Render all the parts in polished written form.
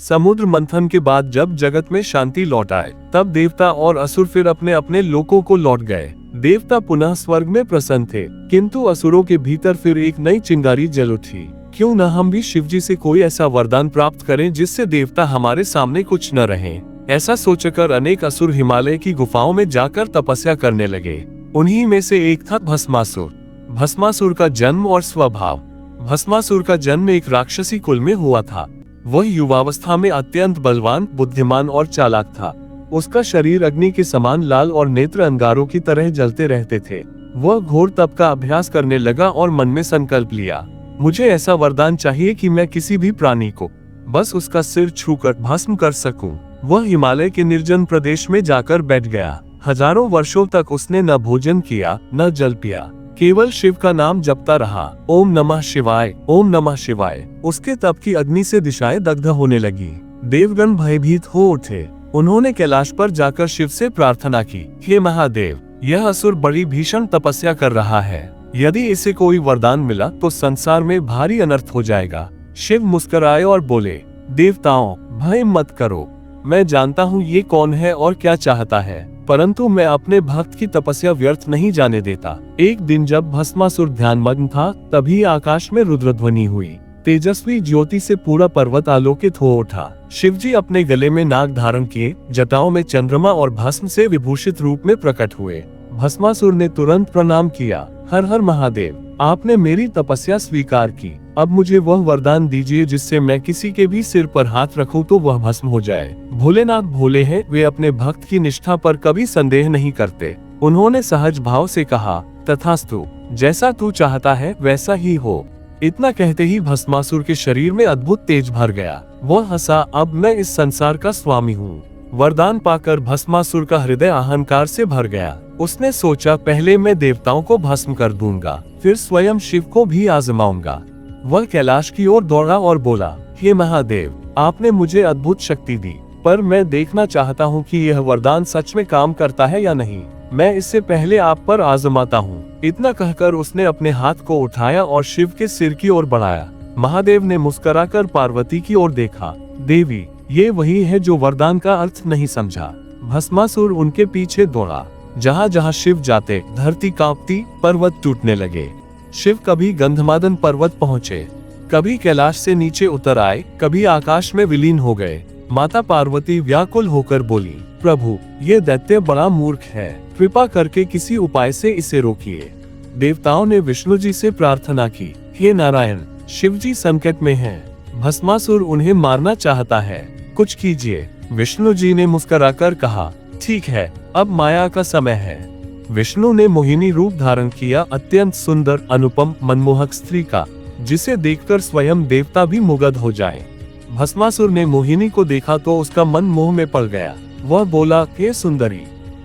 समुद्र मंथन के बाद जब जगत में शांति लौट आए, तब देवता और असुर फिर अपने अपने लोकों को लौट गए। देवता पुनः स्वर्ग में प्रसन्न थे, किंतु असुरों के भीतर फिर एक नई चिंगारी जल उठी। क्यों न हम भी शिवजी से कोई ऐसा वरदान प्राप्त करें जिससे देवता हमारे सामने कुछ न रहे। ऐसा सोचकर अनेक असुर हिमालय की गुफाओं में जाकर तपस्या करने लगे। उन्हीं में से एक था भस्मासुर। भस्मासुर का जन्म और स्वभाव। भस्मासुर का जन्म एक राक्षसी कुल में हुआ था। वह युवावस्था में अत्यंत बलवान, बुद्धिमान और चालाक था। उसका शरीर अग्नि के समान लाल और नेत्र अंगारों की तरह जलते रहते थे। वह घोर तप का अभ्यास करने लगा और मन में संकल्प लिया, मुझे ऐसा वरदान चाहिए कि मैं किसी भी प्राणी को बस उसका सिर छूकर भस्म कर सकूं। वह हिमालय के निर्जन प्रदेश में जाकर बैठ गया। हजारों वर्षों तक उसने न भोजन किया, न जल पिया, केवल शिव का नाम जपता रहा। ओम नमः शिवाय, ओम नमः शिवाय। उसके तप की अग्नि से दिशाएं दग्ध होने लगी। देवगण भयभीत हो उठे। उन्होंने कैलाश पर जाकर शिव से प्रार्थना की, हे महादेव, यह असुर बड़ी भीषण तपस्या कर रहा है। यदि इसे कोई वरदान मिला तो संसार में भारी अनर्थ हो जाएगा। शिव मुस्कुराए और बोले, देवताओं, भय मत करो। मैं जानता हूँ ये कौन है और क्या चाहता है, परंतु मैं अपने भक्त की तपस्या व्यर्थ नहीं जाने देता। एक दिन जब भस्मासुर ध्यानमग्न था, तभी आकाश में रुद्रध्वनि हुई। तेजस्वी ज्योति से पूरा पर्वत आलोकित हो उठा। शिवजी अपने गले में नाग धारण किए, जटाओं में चंद्रमा और भस्म से विभूषित रूप में प्रकट हुए। भस्मासुर ने तुरंत प्रणाम किया, हर हर महादेव, आपने मेरी तपस्या स्वीकार की। अब मुझे वह वरदान दीजिए जिससे मैं किसी के भी सिर पर हाथ रखूं तो वह भस्म हो जाए। भोलेनाथ भोले हैं, वे अपने भक्त की निष्ठा पर कभी संदेह नहीं करते। उन्होंने सहज भाव से कहा, तथास्तु, जैसा तू चाहता है वैसा ही हो। इतना कहते ही भस्मासुर के शरीर में अद्भुत तेज भर गया। वह हंसा, अब मैं इस संसार का स्वामी हूँ। वरदान पाकर भस्मासुर का हृदय अहंकार से भर गया। उसने सोचा, पहले मैं देवताओं को भस्म कर दूंगा, फिर स्वयं शिव को भी आजमाऊंगा। वह कैलाश की ओर दौड़ा और बोला, हे महादेव, आपने मुझे अद्भुत शक्ति दी, पर मैं देखना चाहता हूँ कि यह वरदान सच में काम करता है या नहीं। मैं इससे पहले आप पर आजमाता हूँ। इतना कहकर उसने अपने हाथ को उठाया और शिव के सिर की ओर बढ़ाया। महादेव ने मुस्कुराकर पार्वती की ओर देखा, देवी, ये वही है जो वरदान का अर्थ नहीं समझा। भस्मासुर उनके पीछे दौड़ा। जहाँ जहाँ शिव जाते, धरती कांपती, पर्वत टूटने लगे। शिव कभी गंधमादन पर्वत पहुँचे, कभी कैलाश से नीचे उतर आए, कभी आकाश में विलीन हो गए। माता पार्वती व्याकुल होकर बोली, प्रभु, ये दैत्य बड़ा मूर्ख है, कृपा करके किसी उपाय से इसे रोकिए। देवताओं ने विष्णु जी से प्रार्थना की, हे नारायण, शिव जी संकट में हैं, भस्मासुर उन्हें मारना चाहता है, कुछ कीजिए। विष्णु जी ने मुस्कुराकर कहा, ठीक है, अब माया का समय है। विष्णु ने मोहिनी रूप धारण किया, अत्यंत सुंदर, अनुपम, मनमोहक स्त्री का, जिसे देखकर स्वयं देवता भी मुग्ध हो जाए। भस्मासुर ने मोहिनी को देखा तो उसका मन मोह में पड़ गया। वह बोला, हे सुंदरी,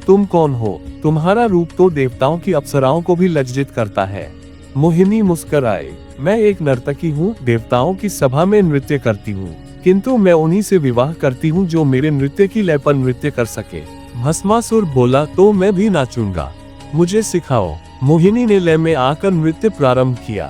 तुम कौन हो? तुम्हारा रूप तो देवताओं की अप्सराओं को भी लज्जित करता है। मोहिनी मुस्कुराई, मैं एक नर्तकी हूँ, देवताओं की सभा में नृत्य करती हूँ, किंतु मैं उन्हीं से विवाह करती हूँ जो मेरे नृत्य की लय पर नृत्य कर सके। भस्मासुर बोला, तो मैं भी नाचूंगा, मुझे सिखाओ। मोहिनी ने लय में आकर नृत्य प्रारंभ किया।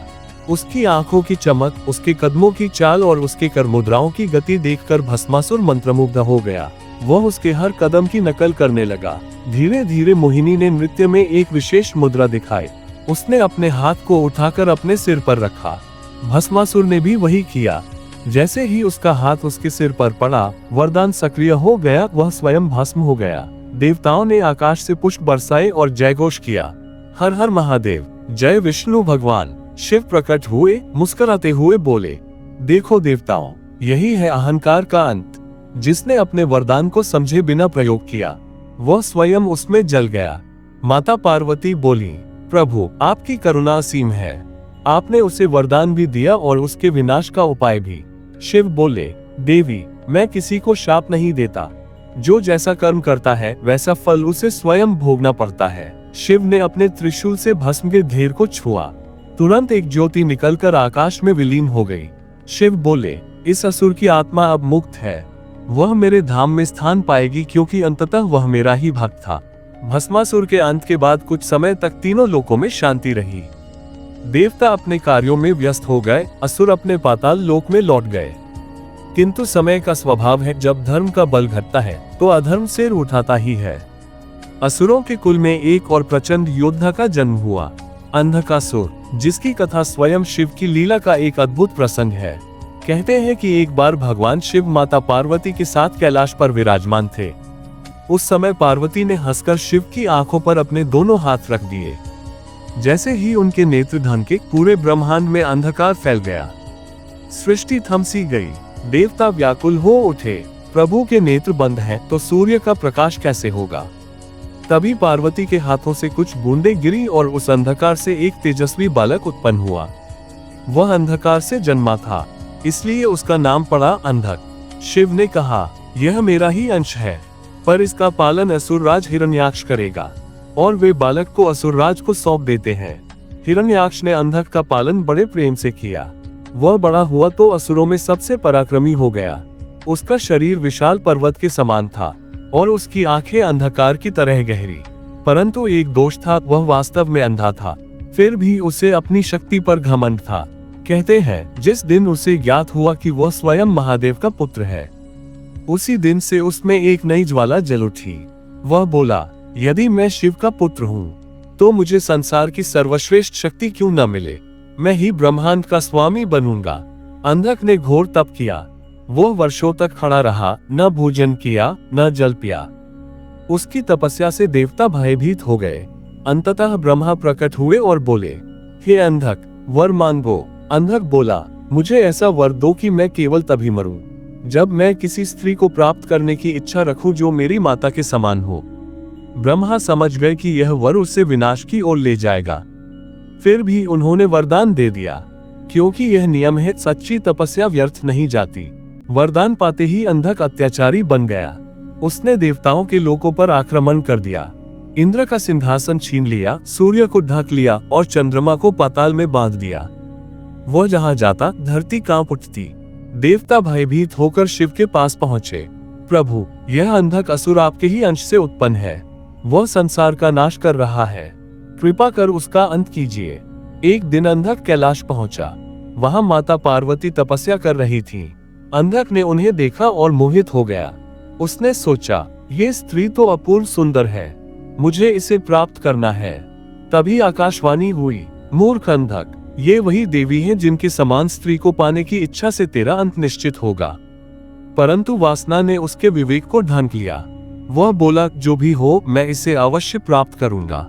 उसकी आंखों की चमक, उसके कदमों की चाल और उसके कर मुद्राओं की गति देखकर भस्मासुर मंत्रमुग्ध हो गया। वह उसके हर कदम की नकल करने लगा। धीरे धीरे मोहिनी ने नृत्य में एक विशेष मुद्रा दिखाई। उसने अपने हाथ को उठाकर अपने सिर पर रखा। भस्मासुर ने भी वही किया। जैसे ही उसका हाथ उसके सिर पर पड़ा, वरदान सक्रिय हो गया, वह स्वयं भस्म हो गया। देवताओं ने आकाश से पुष्प बरसाए और जयघोष किया, हर हर महादेव, जय विष्णु भगवान। शिव प्रकट हुए, मुस्कुराते हुए बोले, देखो देवताओं, यही है अहंकार का अंत। जिसने अपने वरदान को समझे बिना प्रयोग किया, वह स्वयं उसमें जल गया। माता पार्वती बोली, प्रभु, आपकी करुणा असीम है, आपने उसे वरदान भी दिया और उसके विनाश का उपाय भी। शिव बोले, देवी, मैं किसी को शाप नहीं देता, जो जैसा कर्म करता है वैसा फल उसे स्वयं भोगना पड़ता है। शिव ने अपने त्रिशूल से भस्म के ढेर को छुआ, तुरंत एक ज्योति निकलकर आकाश में विलीन हो गई। शिव बोले, इस असुर की आत्मा अब मुक्त है, वह मेरे धाम में स्थान पाएगी, क्योंकि अंततः वह मेरा ही भक्त था। भस्मासुर के अंत के बाद कुछ समय तक तीनों लोकों में शांति रही। देवता अपने कार्यों में व्यस्त हो गए, असुर अपने पाताल लोक में लौट गए। किंतु समय का स्वभाव है, जब धर्म का बल घटता है तो अधर्म सिर उठाता ही है। असुरों के कुल में एक और प्रचंड योद्धा का जन्म हुआ, अंधकासुर, जिसकी कथा स्वयं शिव की लीला का एक अद्भुत प्रसंग है। कहते हैं कि एक बार भगवान शिव माता पार्वती के साथ कैलाश पर विराजमान थे। उस समय पार्वती ने हंसकर शिव की आंखों पर अपने दोनों हाथ रख दिए। जैसे ही उनके नेत्र ढंके, पूरे ब्रह्मांड में अंधकार फैल गया, सृष्टि थम सी गई। देवता व्याकुल हो उठे, प्रभु के नेत्र बंद हैं तो सूर्य का प्रकाश कैसे होगा। तभी पार्वती के हाथों से कुछ बूंदें गिरी और उस अंधकार से एक तेजस्वी बालक उत्पन्न हुआ। वह अंधकार से जन्मा था, इसलिए उसका नाम पड़ा अंधक। शिव ने कहा, यह मेरा ही अंश है, पर इसका पालन असुरराज हिरण्याक्ष करेगा। और वे बालक को असुरराज को सौंप देते हैं। हिरण्याक्ष ने अंधक का पालन बड़े प्रेम से किया। वह बड़ा हुआ तो असुरों में सबसे पराक्रमी हो गया। उसका शरीर विशाल पर्वत के समान था और उसकी आंखें अंधकार की तरह गहरी। परंतु एक दोष था, वह वास्तव में अंधा था। फिर भी उसे अपनी शक्ति पर घमंड था। कहते हैं, जिस दिन उसे ज्ञात हुआ कि वह स्वयं महादेव का पुत्र है, उसी दिन से उसमें एक नई ज्वाला जल उठी। वह बोला, यदि मैं शिव का पुत्र हूँ तो मुझे संसार की सर्वश्रेष्ठ शक्ति क्यों न मिले। मैं ही ब्रह्मांड का स्वामी बनूंगा। अंधक ने घोर तप किया। वो वर्षों तक खड़ा रहा, न भोजन किया न जल पिया। उसकी तपस्या से देवता भयभीत हो गए। अंततः ब्रह्मा प्रकट हुए और बोले, हे अंधक, वर मांगो। अंधक बोला, मुझे ऐसा वर दो कि मैं केवल तभी मरूं जब मैं किसी स्त्री को प्राप्त करने की इच्छा रखूं जो मेरी माता के समान हो। ब्रह्मा समझ गए कि यह वर उसे विनाश की ओर ले जाएगा। फिर भी उन्होंने वरदान दे दिया, क्योंकि यह नियम है, सच्ची तपस्या व्यर्थ नहीं जाती। वरदान पाते ही अंधक अत्याचारी बन गया। उसने देवताओं के लोकों पर आक्रमण कर दिया। इंद्र का सिंहासन छीन लिया, सूर्य को ढक लिया और चंद्रमा को पाताल में बांध दिया। वह जहां जाता धरती कांप उठती। देवता भयभीत होकर शिव के पास पहुंचे। प्रभु, यह अंधक असुर आपके ही अंश से उत्पन्न है। वह संसार का नाश कर रहा है, कृपा कर उसका अंत कीजिए। एक दिन अंधक कैलाश पहुंचा। वहां माता पार्वती तपस्या कर रही थी। अंधक ने उन्हें देखा और मोहित हो गया। उसने सोचा, ये स्त्री तो अपूर्व सुंदर है, मुझे इसे प्राप्त करना है। तभी आकाशवाणी हुई, मूर्ख अंधक, ये वही देवी है जिनके समान स्त्री को पाने की इच्छा से तेरा अंत निश्चित होगा। परंतु वासना ने उसके विवेक को ढांक लिया। वह बोला, जो भी हो, मैं इसे अवश्य प्राप्त करूंगा।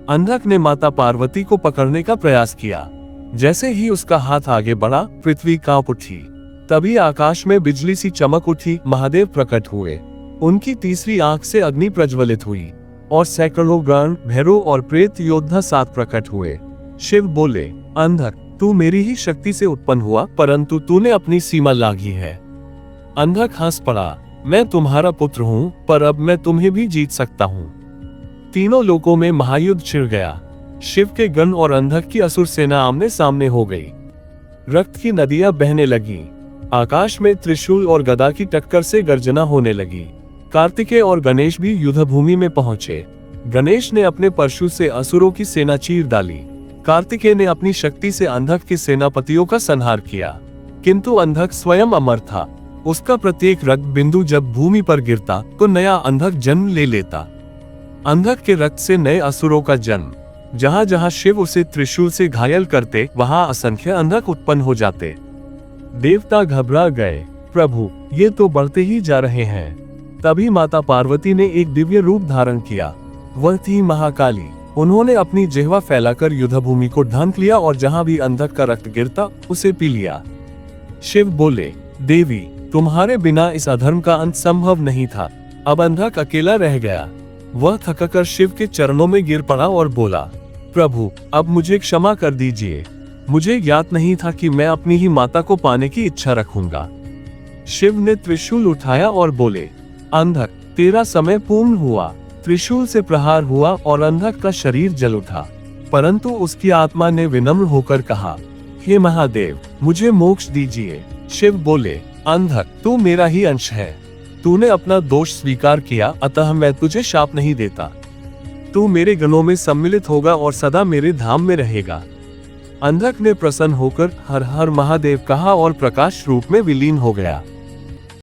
अंधक ने माता पार्वती को पकड़ने का प्रयास किया। जैसे ही उसका हाथ आगे बढ़ा, पृथ्वी कांप उठी। तभी आकाश में बिजली सी चमक उठी। महादेव प्रकट हुए। उनकी तीसरी आंख से अग्नि प्रज्वलित हुई और सैकड़ों गण, भैरव और प्रेत योद्धा साथ प्रकट हुए। शिव बोले, अंधक, तू मेरी ही शक्ति से उत्पन्न हुआ, परंतु तूने अपनी सीमा लांघी है। अंधक हंस पड़ा, मैं तुम्हारा पुत्र हूँ, पर अब मैं तुम्हें भी जीत सकता हूँ। तीनों लोकों में महायुद्ध छिड़ गया। शिव के गण और अंधक की असुर सेना आमने सामने हो गई। रक्त की नदियां बहने लगी। आकाश में त्रिशूल और गदा की टक्कर से गर्जना होने लगी। कार्तिकेय और गणेश भी युद्ध भूमि में पहुंचे। गणेश ने अपने परशु से असुरों की सेना चीर डाली। कार्तिकेय ने अपनी शक्ति से अंधक के सेनापतियों का संहार किया। किंतु अंधक स्वयं अमर था। उसका प्रत्येक रक्त बिंदु जब भूमि पर गिरता तो नया अंधक जन्म ले लेता। अंधक के रक्त से नए असुरों का जन्म। जहां जहां शिव उसे त्रिशूल से घायल करते, वहां असंख्य अंधक उत्पन्न हो जाते। देवता घबरा गए, प्रभु, ये तो बढ़ते ही जा रहे हैं। तभी माता पार्वती ने एक दिव्य रूप धारण किया। वह थी महाकाली। उन्होंने अपनी जिह्वा फैलाकर युद्ध भूमि को ढांक लिया और जहां भी अंधक का रक्त गिरता उसे पी लिया। शिव बोले, देवी, तुम्हारे बिना इस अधर्म का अंत संभव नहीं था। अब अंधक अकेला रह गया। वह थककर शिव के चरणों में गिर पड़ा और बोला, प्रभु, अब मुझे क्षमा कर दीजिए। मुझे ज्ञात नहीं था कि मैं अपनी ही माता को पाने की इच्छा रखूंगा। शिव ने त्रिशूल उठाया और बोले, अंधक, तेरा समय पूर्ण हुआ। त्रिशूल से प्रहार हुआ और अंधक का शरीर जल उठा। परंतु उसकी आत्मा ने विनम्र होकर कहा, हे महादेव, मुझे मोक्ष दीजिए। शिव बोले, अंधक, तू मेरा ही अंश है। तूने अपना दोष स्वीकार किया, अतः मैं तुझे शाप नहीं देता। तू मेरे गणों में सम्मिलित होगा और सदा मेरे धाम में रहेगा। अंधक ने प्रसन्न होकर हर हर महादेव कहा और प्रकाश रूप में विलीन हो गया।